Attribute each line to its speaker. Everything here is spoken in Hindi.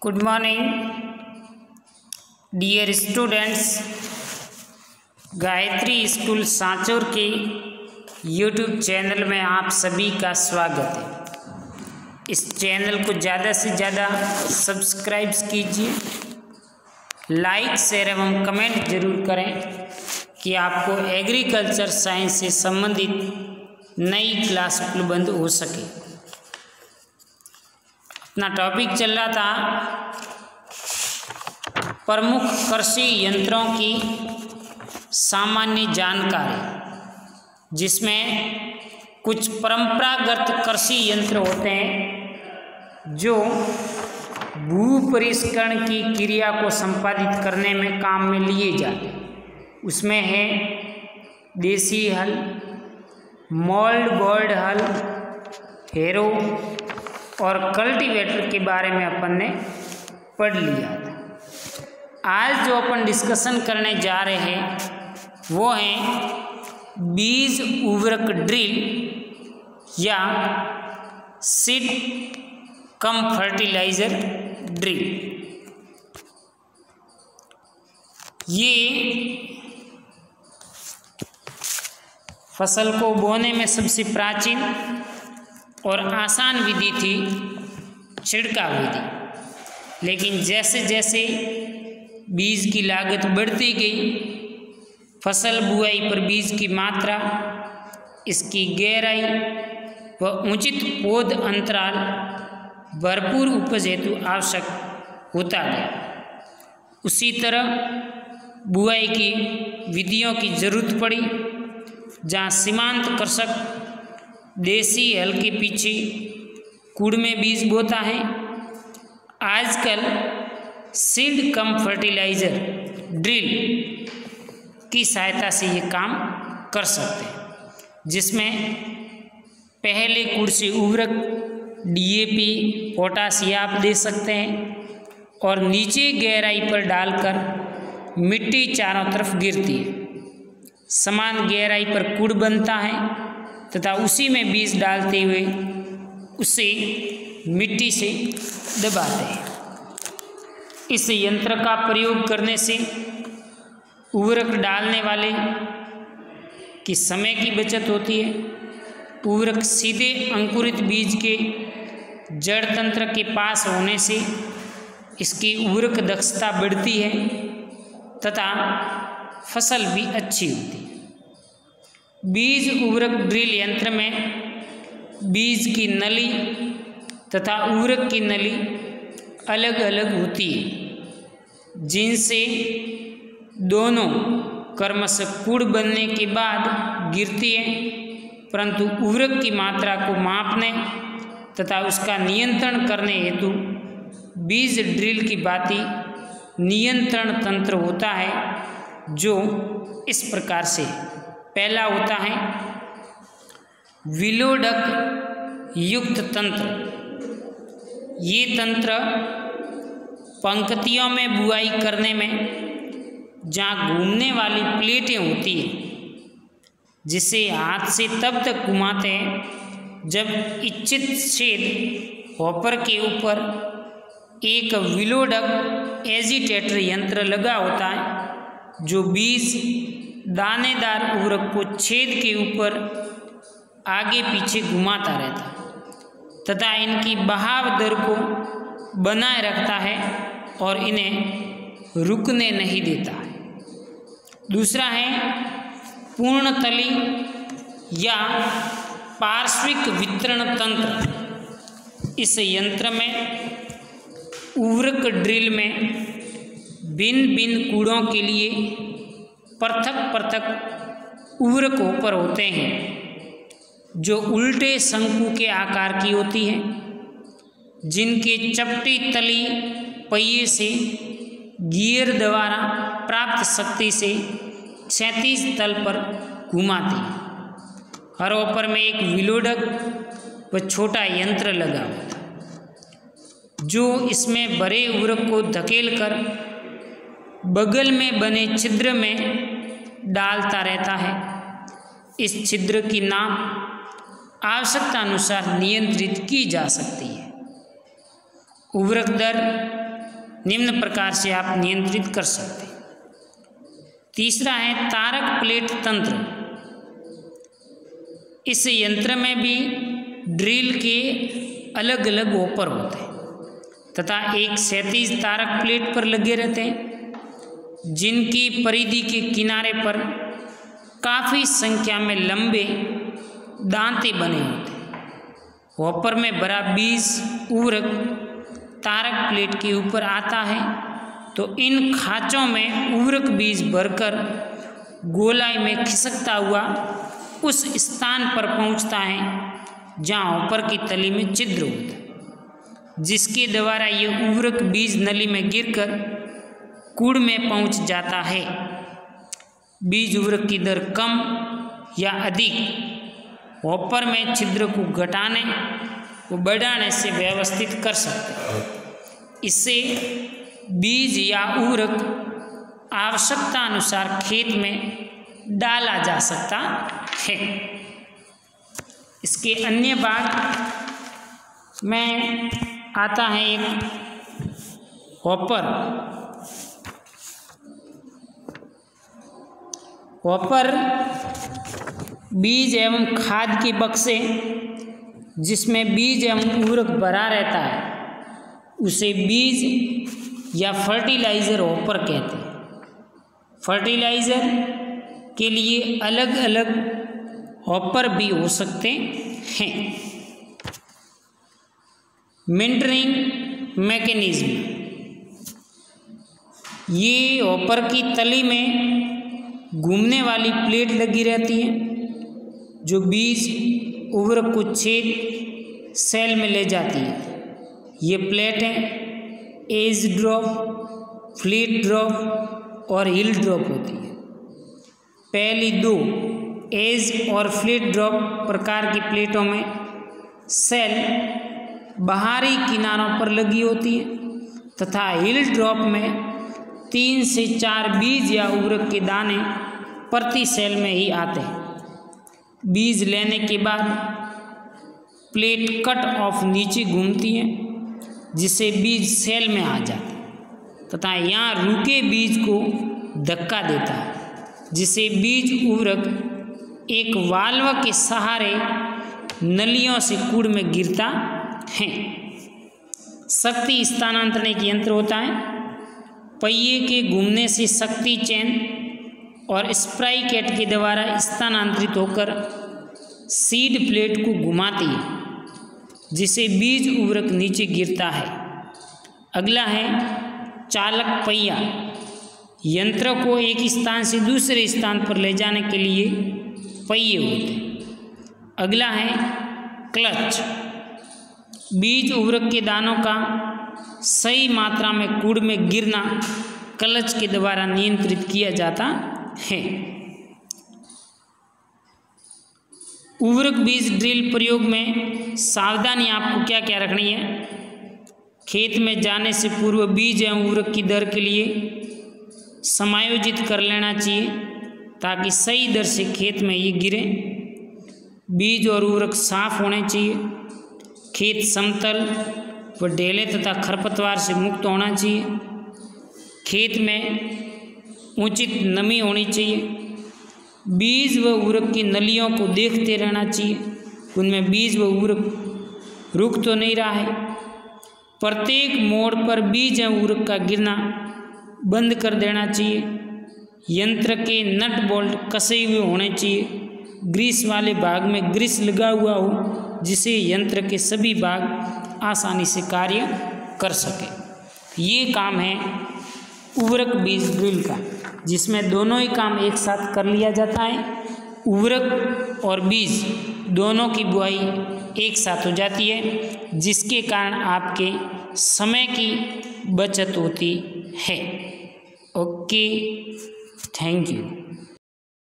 Speaker 1: Good morning dear students. Gayatri school Sanchore के यूट्यूब चैनल में आप सभी का स्वागत है। इस चैनल को ज़्यादा से ज़्यादा सब्सक्राइब कीजिए, लाइक शेयर एवं कमेंट जरूर करें कि आपको एग्रीकल्चर साइंस से संबंधित नई क्लास उपलब्ध हो सके। अपना टॉपिक चल रहा था प्रमुख कृषि यंत्रों की सामान्य जानकारी, जिसमें कुछ परंपरागत कृषि यंत्र होते हैं जो भू परिष्करण की क्रिया को संपादित करने में काम में लिए जाते हैं। उसमें है देसी हल, मोल्ड बोर्ड हल, हेरो और कल्टीवेटर के बारे में अपन ने पढ़ लिया था। आज जो अपन डिस्कशन करने जा रहे हैं वो है बीज उर्वरक ड्रिल या सीड कम फर्टिलाइजर ड्रिल। ये फसल को बोने में सबसे प्राचीन और आसान विधि थी, छिड़काव विधि। लेकिन जैसे जैसे बीज की लागत बढ़ती गई, फसल बुआई पर बीज की मात्रा, इसकी गहराई व उचित पौध अंतराल भरपूर उपज हेतु आवश्यक होता गया। उसी तरह बुआई की विधियों की जरूरत पड़ी। जहाँ सीमांत कृषक देसी हल के पीछे कूड़ में बीज बोता है, आजकल सीड कम फर्टिलाइजर ड्रिल की सहायता से ये काम कर सकते हैं, जिसमें पहले कूड़ से उर्वरक डीएपी पोटासिया आप दे सकते हैं और नीचे गहराई पर डालकर मिट्टी चारों तरफ गिरती है। समान गहराई पर कूड़ बनता है तथा उसी में बीज डालते हुए उसे मिट्टी से दबाते हैं। इस यंत्र का प्रयोग करने से उर्वरक डालने वाले की समय की बचत होती है। उर्वरक सीधे अंकुरित बीज के जड़ तंत्र के पास होने से इसकी उर्वरक दक्षता बढ़ती है तथा फसल भी अच्छी होती है। बीज उर्वरक ड्रिल यंत्र में बीज की नली तथा उर्वरक की नली अलग अलग होती है, जिनसे दोनों क्रमशः कूड़ बनने के बाद गिरती है, परंतु उर्वरक की मात्रा को मापने तथा उसका नियंत्रण करने हेतु बीज ड्रिल की भांति नियंत्रण तंत्र होता है, जो इस प्रकार से पहला होता है विलोडक युक्त तंत्र। ये तंत्र पंक्तियों में बुआई करने में जहाँ घूमने वाली प्लेटें होती हैं, जिसे हाथ से तब तक घुमाते हैं जब इच्छित छेद हॉपर के ऊपर एक विलोडक एजिटेटर यंत्र लगा होता है, जो बीज दानेदार उर्वरक को छेद के ऊपर आगे पीछे घुमाता रहता है तथा इनकी बहाव दर को बनाए रखता है और इन्हें रुकने नहीं देता है। दूसरा है पूर्णतली या पार्श्विक वितरण तंत्र। इस यंत्र में उर्वरक ड्रिल में भिन्न भिन्न कूड़ों के लिए पृथक पृथक उर्वरक हॉपर होते हैं, जो उल्टे शंकु के आकार की होती हैं, जिनके चपटी तली पहिए से गियर द्वारा प्राप्त शक्ति से क्षैतिज तल पर घुमाती है। हर हॉपर में एक विलोडक व छोटा यंत्र लगा होता है, जो इसमें भरे उर्वरक को धकेलकर बगल में बने छिद्र में डालता रहता है। इस छिद्र की नाप आवश्यकता अनुसार नियंत्रित की जा सकती है। उर्वरक दर निम्न प्रकार से आप नियंत्रित कर सकते हैं। तीसरा है तारक प्लेट तंत्र। इस यंत्र में भी ड्रिल के अलग अलग हॉपर होते हैं तथा एक क्षैतिज तारक प्लेट पर लगे रहते हैं, जिनकी परिधि के किनारे पर काफ़ी संख्या में लंबे दांते बने होते हैं। हॉपर में भरा बीज उवर्रक तारक प्लेट के ऊपर आता है तो इन खाँचों में उवर्रक बीज भरकर गोलाई में खिसकता हुआ उस स्थान पर पहुंचता है जहां हॉपर की तली में छिद्र होता है, जिसके द्वारा ये उवर्रक बीज नली में गिरकर कूड़ में पहुंच जाता है। बीज उवर्रक की दर कम या अधिक हॉपर में छिद्र को घटाने व बढ़ाने से व्यवस्थित कर सकते हैं। इससे बीज या उवर्रक आवश्यकता अनुसार खेत में डाला जा सकता है। इसके अन्य भाग में आता है एक हॉपर। हॉपर बीज एवं खाद के बक्से जिसमें बीज एवं उवर्रक भरा रहता है उसे बीज या फर्टिलाइज़र हॉपर कहते हैं। फर्टिलाइज़र के लिए अलग अलग हॉपर भी हो सकते हैं। मेंटरिंग मैकेनिज्म, ये हॉपर की तली में घूमने वाली प्लेट लगी रहती है जो बीज उवर्रक को छेद सेल में ले जाती है। ये प्लेटें एज ड्रॉप, फ्लीट ड्रॉप और हिल ड्रॉप होती है। पहली दो एज और फ्लीट ड्रॉप प्रकार की प्लेटों में सेल बाहरी किनारों पर लगी होती है तथा हिल ड्रॉप में 3 से 4 बीज या उवर्रक के दाने प्रति सेल में ही आते हैं। बीज लेने के बाद प्लेट कट ऑफ नीचे घूमती है जिससे बीज सेल में आ जाते हैं तथा यहाँ रुके बीज को धक्का देता है जिससे बीज उवर्रक एक वाल्व के सहारे नलियों से कूड़ में गिरता है। शक्ति स्थानांतरण एक यंत्र होता है। पहिए के घूमने से शक्ति चेन और स्प्राइकेट के द्वारा स्थानांतरित होकर सीड प्लेट को घुमाती है जिससे बीज उवर्रक नीचे गिरता है। अगला है चालक पहिया। यंत्र को एक स्थान से दूसरे स्थान पर ले जाने के लिए पहिए होते हैं। अगला है क्लच। बीज उवर्रक के दानों का सही मात्रा में कूड़ में गिरना क्लच के द्वारा नियंत्रित किया जाता है। उवर्रक बीज ड्रिल प्रयोग में सावधानी आपको क्या क्या रखनी है। खेत में जाने से पूर्व बीज एवं उवर्रक की दर के लिए समायोजित कर लेना चाहिए ताकि सही दर से खेत में ये गिरे। बीज और उवर्रक साफ होने चाहिए। खेत समतल व ढेले तथा खरपतवार से मुक्त होना चाहिए। खेत में उचित नमी होनी चाहिए। बीज व उवर्रक की नलियों को देखते रहना चाहिए, उनमें बीज व उवर्रक रुक तो नहीं रहा है। प्रत्येक मोड़ पर बीज एवं उवर्रक का गिरना बंद कर देना चाहिए। यंत्र के नट बोल्ट कसे हुए होने चाहिए। ग्रीस वाले भाग में ग्रीस लगा हुआ हो जिससे यंत्र के सभी भाग आसानी से कार्य कर सके। ये काम है उवर्रक बीज ड्रिल का, जिसमें दोनों ही काम एक साथ कर लिया जाता है। उवर्रक और बीज दोनों की बुआई एक साथ हो जाती है जिसके कारण आपके समय की बचत होती है। Okay, thank you.